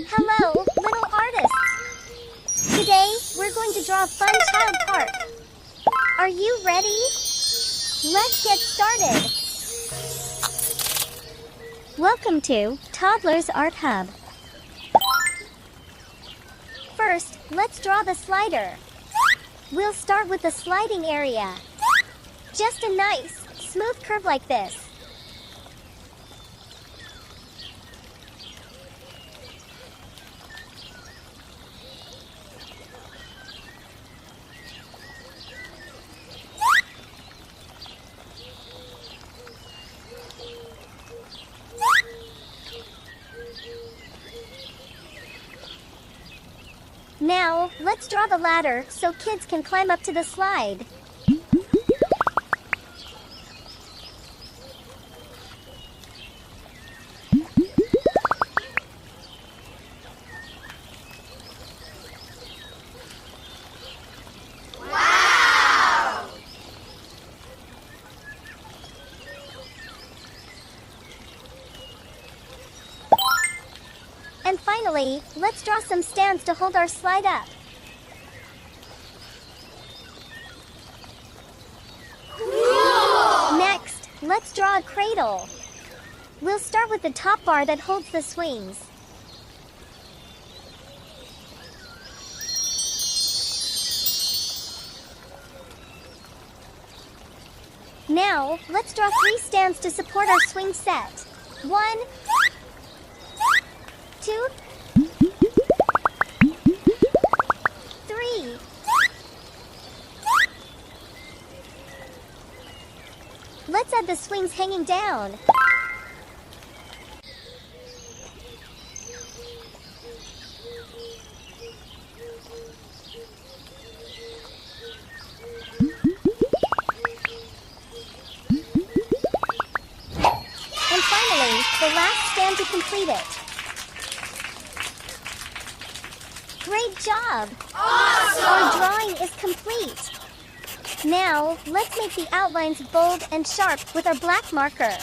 Hello, little artists! Today, we're going to draw a fun child park. Are you ready? Let's get started! Welcome to Toddlers Art Hub. First, let's draw the slider. We'll start with the sliding area. Just a nice, smooth curve like this. Now, let's draw the ladder so kids can climb up to the slide. Wow! And finally, let's draw some stands to hold our slide up. Cool! Next, let's draw a cradle. We'll start with the top bar that holds the swings. Now, let's draw 3 stands to support our swing set. 1, 2, 3. Let's add the swings hanging down. And finally, the last stand to complete it. Great job! Awesome! Our drawing is complete. Now, let's make the outlines bold and sharp with our black marker.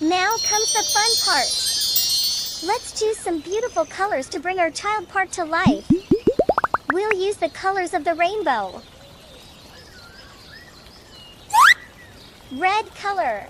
Now comes the fun part. Let's choose some beautiful colors to bring our child park to life. We'll use the colors of the rainbow. Red color.